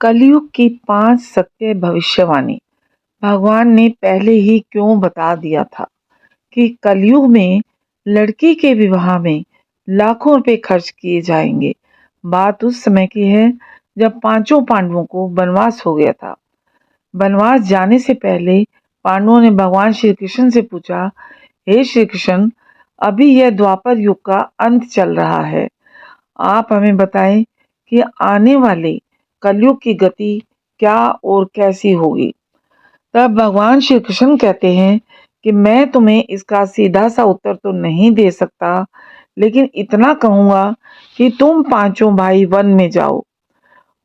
कलयुग की 5 सत्य भविष्यवाणी भगवान ने पहले ही क्यों बता दिया था कि कलयुग में लड़की के विवाह में लाखों रुपए खर्च किए जाएंगे। बात उस समय की है जब पांचों पांडवों को वनवास हो गया था। वनवास जाने से पहले पांडवों ने भगवान श्री कृष्ण से पूछा, हे श्री कृष्ण, अभी यह द्वापर युग का अंत चल रहा है, आप हमें बताएं कि आने वाले कलयुग की गति क्या और कैसी होगी। तब भगवान श्री कृष्ण कहते हैं कि मैं तुम्हें इसका सीधा सा उत्तर तो नहीं दे सकता, लेकिन इतना कहूंगा कि तुम पांचों भाई वन में जाओ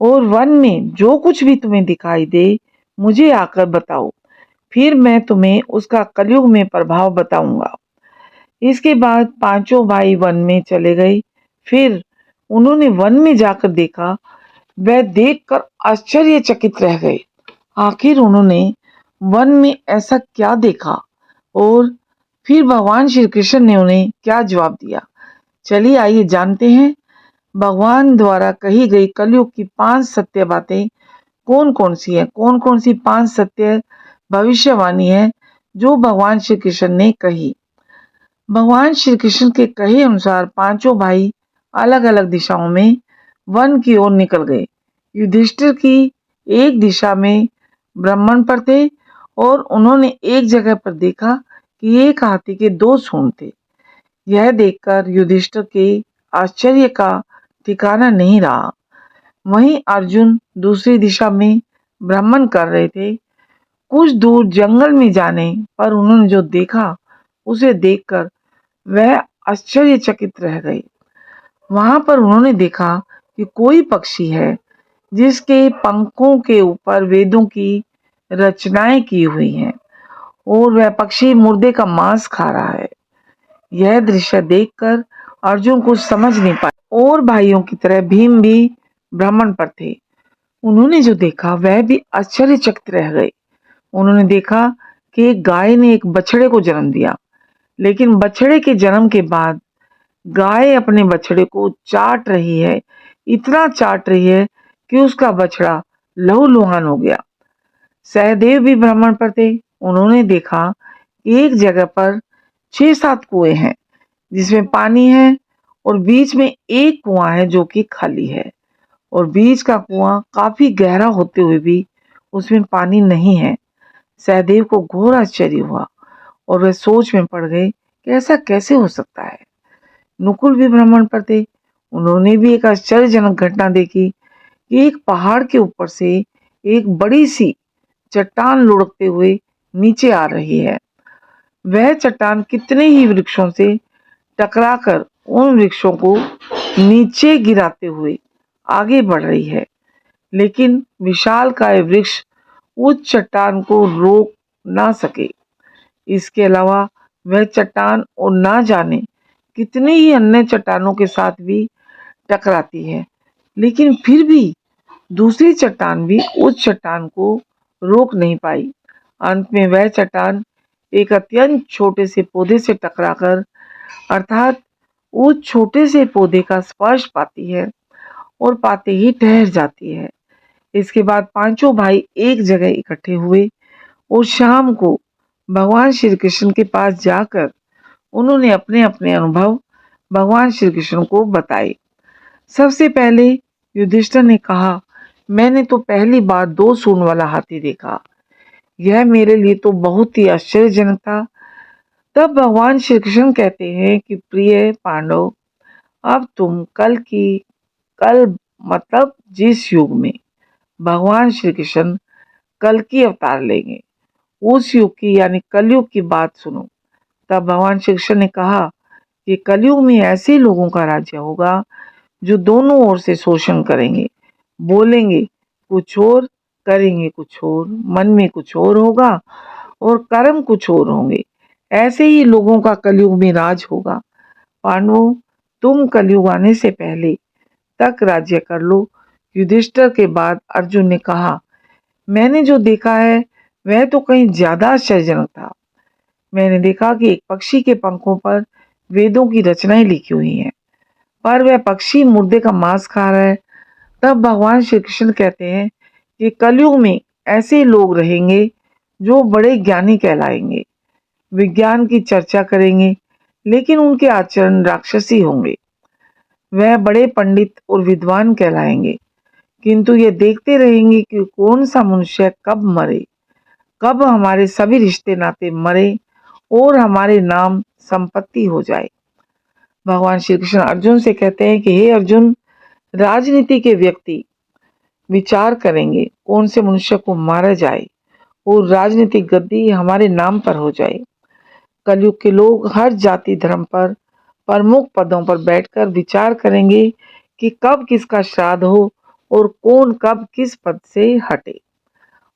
और वन में जो कुछ भी तुम्हें दिखाई दे मुझे आकर बताओ, फिर मैं तुम्हें उसका कलयुग में प्रभाव बताऊंगा। इसके बाद पांचों भाई वन में चले गए। फिर उन्होंने वन में जाकर देखा। वह देखकर आश्चर्यचकित रह गए। आखिर उन्होंने वन में ऐसा क्या देखा और फिर भगवान श्री कृष्ण ने उन्हें क्या जवाब दिया। चलिए आइए जानते हैं भगवान द्वारा कही गई कलयुग की 5 सत्य बातें कौन कौन सी है, कौन कौन सी 5 सत्य भविष्यवाणी है जो भगवान श्री कृष्ण ने कही। भगवान श्री कृष्ण के कहे अनुसार पांचों भाई अलग अलग दिशाओं में वन की ओर निकल गए। युधिष्ठिर की एक दिशा में ब्राह्मण पर थे और उन्होंने एक जगह पर देखा कि एक हाथी के 2 सूंड थे। यह देखकर युधिष्ठिर के आश्चर्य का ठिकाना नहीं रहा। वहीं अर्जुन दूसरी दिशा में भ्रमण कर रहे थे। कुछ दूर जंगल में जाने पर उन्होंने जो देखा उसे देखकर वह आश्चर्यचकित रह गए। वहां पर उन्होंने देखा कि कोई पक्षी है जिसके पंखों के ऊपर वेदों की रचनाएं की हुई हैं और वह पक्षी मुर्दे का मांस खा रहा है। यह दृश्य देखकर अर्जुन कुछ समझ नहीं पाए और भाइयों की तरह भीम भी भ्रमण पर थे। उन्होंने जो देखा वह भी आश्चर्यचकित रह गए। उन्होंने देखा कि एक गाय ने एक बछड़े को जन्म दिया, लेकिन बछड़े के जन्म के बाद गाय अपने बछड़े को चाट रही है, इतना चाट रही है कि उसका बछड़ा लहूलुहान हो गया। सहदेव भी भ्रमण पर थे। उन्होंने देखा कि एक जगह पर 6-7 कुएं हैं जिसमें पानी है और बीच में एक कुआं है जो कि खाली है और बीच का कुआं काफी गहरा होते हुए भी उसमें पानी नहीं है। सहदेव को घोर आश्चर्य हुआ और वह सोच में पड़ गए कि ऐसा कैसे हो सकता है। नकुल भी भ्रमण पर थे। उन्होंने भी एक आश्चर्यजनक घटना देखी कि एक पहाड़ के ऊपर से एक बड़ी सी चट्टान लुढ़कते हुए नीचे आ रही है। वह चट्टान कितने ही वृक्षों से टकराकर उन वृक्षों को नीचे गिराते हुए आगे बढ़ रही है, लेकिन विशालकाय वृक्ष उस चट्टान को रोक ना सके। इसके अलावा वह चट्टान और ना जाने कितने ही अन्य चट्टानों के साथ भी टकराती है, लेकिन फिर भी दूसरी चट्टान भी उस चट्टान को रोक नहीं पाई। अंत में वह चट्टान एक अत्यंत छोटे से पौधे से टकराकर अर्थात उस छोटे से पौधे का स्पर्श पाती है और पाते ही ठहर जाती है। इसके बाद पांचों भाई एक जगह इकट्ठे हुए और शाम को भगवान श्री कृष्ण के पास जाकर उन्होंने अपने अपने अनुभव भगवान श्री कृष्ण को बताए। सबसे पहले युधिष्ठिर ने कहा, मैंने तो पहली बार 2 सूंड वाला हाथी देखा। यह मेरे लिए तो बहुत ही आश्चर्यजनक था। तब भगवान श्री कृष्ण कहते हैं कि प्रिय पांडव, अब तुम कल मतलब जिस युग में भगवान श्री कृष्ण कल की अवतार लेंगे उस युग की यानी कलयुग की बात सुनो। तब भगवान श्री कृष्ण ने कहा कि कलयुग में ऐसे लोगों का राज्य होगा जो दोनों ओर से शोषण करेंगे, बोलेंगे कुछ और, करेंगे कुछ और, मन में कुछ और होगा और कर्म कुछ और होंगे। ऐसे ही लोगों का कलयुग में राज होगा। पांडवों, तुम कलयुग आने से पहले तक राज्य कर लो। युधिष्ठिर के बाद अर्जुन ने कहा, मैंने जो देखा है वह तो कहीं ज्यादा आश्चर्यजनक था। मैंने देखा कि एक पक्षी के पंखों पर वेदों की रचनाएं लिखी हुई हैं, पर वह पक्षी मुर्दे का मांस खा रहा है। तब भगवान श्री कृष्ण कहते हैं कि कलयुग में ऐसे लोग रहेंगे जो बड़े ज्ञानी कहलाएंगे, विज्ञान की चर्चा करेंगे, लेकिन उनके आचरण राक्षसी होंगे। वह बड़े पंडित और विद्वान कहलाएंगे, किंतु ये देखते रहेंगे कि कौन सा मनुष्य कब मरे, कब हमारे सभी रिश्ते नाते मरे और हमारे नाम संपत्ति हो जाए। भगवान श्री कृष्ण अर्जुन से कहते हैं कि हे अर्जुन, राजनीति के व्यक्ति विचार करेंगे कौन से मनुष्य को मारा जाए और राजनीतिक गद्दी हमारे नाम पर हो जाए। कलयुग के लोग हर जाति धर्म पर प्रमुख पदों पर बैठकर विचार करेंगे कि कब किसका श्राद्ध हो और कौन कब किस पद से हटे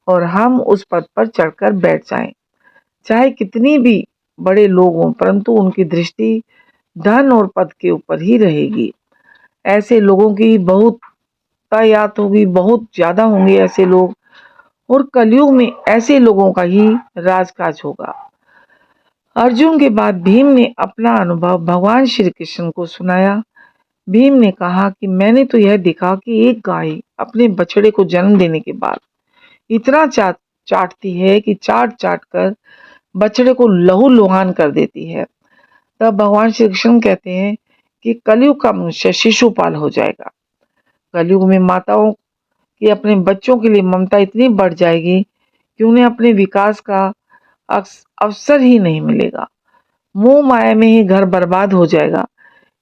और हम उस पद पर चढ़कर बैठ जाएं। चाहे कितनी भी बड़े लोग हों, परंतु उनकी दृष्टि धन और पद के ऊपर ही रहेगी। ऐसे लोगों की बहुत तायात होगी, बहुत ज्यादा होंगे ऐसे लोग, और कलयुग में ऐसे लोगों का ही राजकाज होगा। अर्जुन के बाद भीम ने अपना अनुभव भगवान श्री कृष्ण को सुनाया। भीम ने कहा कि मैंने तो यह देखा कि एक गाय अपने बछड़े को जन्म देने के बाद इतना चाटती है कि चाट चाट कर बछड़े को लहूलुहान कर देती है। तब भगवान श्री कृष्ण कहते हैं कि कलयुग का मनुष्य शिशुपाल हो जाएगा। कलयुग में माताओं की अपने बच्चों के लिए ममता इतनी बढ़ जाएगी कि उन्हें अपने विकास का अवसर ही नहीं मिलेगा। मोह माया में ही घर बर्बाद हो जाएगा।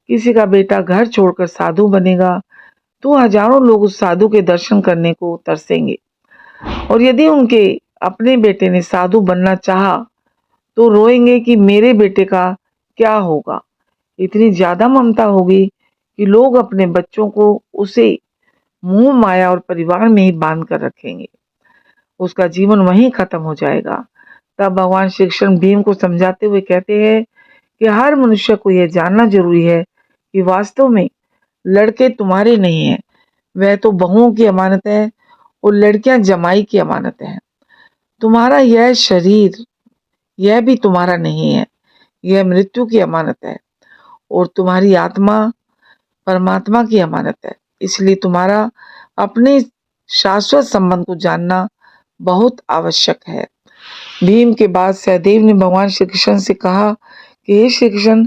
किसी का बेटा घर छोड़कर साधु बनेगा तो हजारों लोग उस साधु के दर्शन करने को तरसेंगे, और यदि उनके अपने बेटे ने साधु बनना चाहा तो रोएंगे कि मेरे बेटे का क्या होगा। इतनी ज्यादा ममता होगी कि लोग अपने बच्चों को उसे मोह माया और परिवार में ही बांध कर रखेंगे। उसका जीवन वहीं खत्म हो जाएगा। तब भगवान श्री कृष्ण भीम को समझाते हुए कहते हैं कि हर मनुष्य को यह जानना जरूरी है कि वास्तव में लड़के तुम्हारे नहीं हैं, वह तो बहुओं की अमानत है और लड़कियां जमाई की अमानत है। तुम्हारा यह शरीर यह भी तुम्हारा नहीं है, यह मृत्यु की अमानत है, और तुम्हारी आत्मा परमात्मा की अमानत है। इसलिए तुम्हारा अपने शाश्वत संबंध को जानना बहुत आवश्यक है। भीम के बाद सहदेव ने भगवान श्री कृष्ण से कहा कि हे श्री कृष्ण,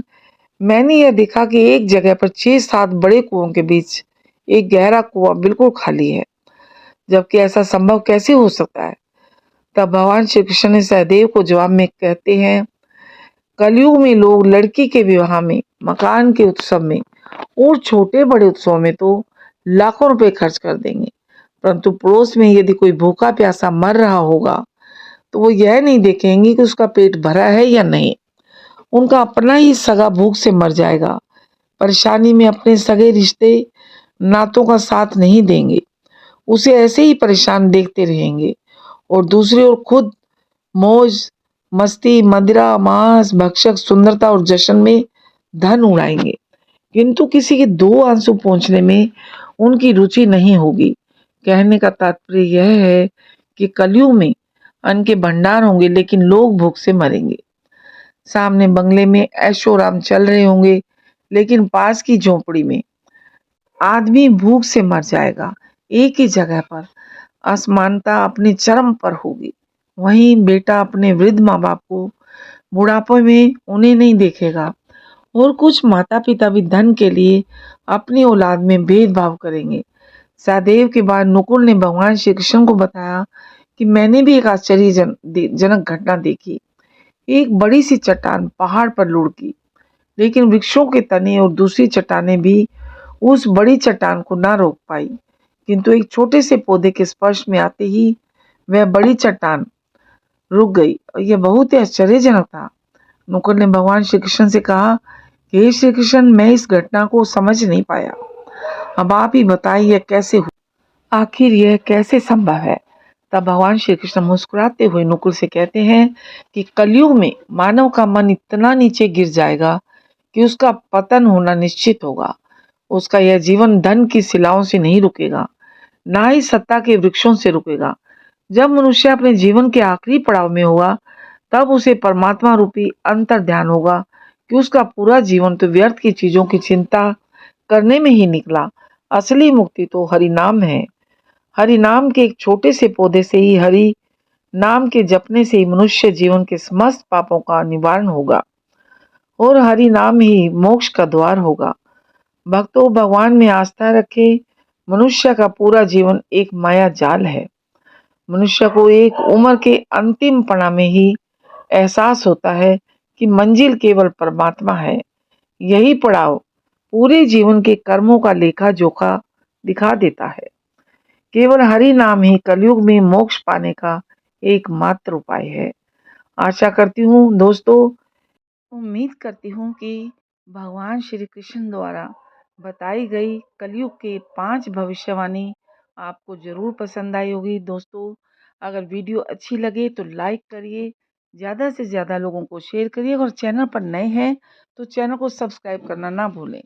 मैंने यह देखा कि एक जगह पर 6-7 बड़े कुओं के बीच एक गहरा कुआं बिल्कुल खाली है, जबकि ऐसा संभव कैसे हो सकता है। तब भगवान श्री कृष्ण ने सहदेव को जवाब में कहते हैं, कलयुग में लोग लड़की के विवाह में, मकान के उत्सव में और छोटे बड़े उत्सव में तो लाखों रुपए खर्च कर देंगे, परंतु पड़ोस में यदि कोई भूखा प्यासा मर रहा होगा तो वो यह नहीं देखेंगे कि उसका पेट भरा है या नहीं। उनका अपना ही सगा भूख से मर जाएगा। परेशानी में अपने सगे रिश्ते नातों का साथ नहीं देंगे, उसे ऐसे ही परेशान देखते रहेंगे, और दूसरी ओर खुद मौज मस्ती, मदिरा, मांस, भक्षक, सुंदरता और जश्न में धन उड़ाएंगे, किंतु किसी के 2 आंसू पोंछने में उनकी रुचि नहीं होगी। कहने का तात्पर्य यह है कि कलयुग में अन्न के भंडार होंगे, लेकिन लोग भूख से मरेंगे। सामने बंगले में ऐशोआराम चल रहे होंगे, लेकिन पास की झोपड़ी में आदमी भूख से मर जाएगा। एक ही जगह पर असमानता अपने चरम पर होगी। वहीं बेटा अपने वृद्ध माँ बाप को बुढ़ापे में उन्हें नहीं देखेगा, और कुछ माता पिता भी धन के लिए अपनी औलाद में भेदभाव करेंगे। सहदेव के बाद नकुल ने भगवान श्री कृष्ण को बताया कि मैंने भी एक आश्चर्यजनक घटना देखी। एक बड़ी सी चट्टान पहाड़ पर लुढ़की, लेकिन वृक्षों के तने और दूसरी चट्टानें भी उस बड़ी चट्टान को ना रोक पाई, किंतु एक छोटे से पौधे के स्पर्श में आते ही वह बड़ी चट्टान रुक गई, और यह बहुत ही आश्चर्यजनक था। नकुल ने भगवान श्री कृष्ण से कहा कि हे श्री कृष्ण, मैं इस घटना को समझ नहीं पाया, अब आप ही बताइए यह कैसे हुआ, आखिर यह कैसे संभव है। तब भगवान श्री कृष्ण मुस्कुराते हुए नकुल से कहते हैं कि कलयुग में मानव का मन इतना नीचे गिर जाएगा कि उसका पतन होना निश्चित होगा। उसका यह जीवन धन की शिलाओं से नहीं रुकेगा, ना ही सत्ता के वृक्षों से रुकेगा। जब मनुष्य अपने जीवन के आखिरी पड़ाव में होगा, तब उसे परमात्मा रूपी अंतर ध्यान होगा कि उसका पूरा जीवन तो व्यर्थ की चीजों की चिंता करने में ही निकला। असली मुक्ति तो हरि नाम है। हरि नाम के एक छोटे से पौधे से ही, हरि नाम के जपने से ही मनुष्य जीवन के समस्त पापों का निवारण होगा और हरि नाम ही मोक्ष का द्वार होगा। भक्तों, भगवान में आस्था रखे। मनुष्य का पूरा जीवन एक माया जाल है। मनुष्य को एक उम्र के अंतिम पड़ाव में ही एहसास होता है कि मंजिल केवल परमात्मा है। यही पड़ाव पूरे जीवन के कर्मों का लेखा जोखा दिखा देता है। केवल हरि नाम ही कलयुग में मोक्ष पाने का एकमात्र उपाय है। आशा करती हूँ दोस्तों, उम्मीद करती हूँ कि भगवान श्री कृष्ण द्वारा बताई गई कलयुग के 5 भविष्यवाणी आपको जरूर पसंद आई होगी। दोस्तों, अगर वीडियो अच्छी लगे तो लाइक करिए, ज़्यादा से ज़्यादा लोगों को शेयर करिए और चैनल पर नए हैं तो चैनल को सब्सक्राइब करना ना भूलें।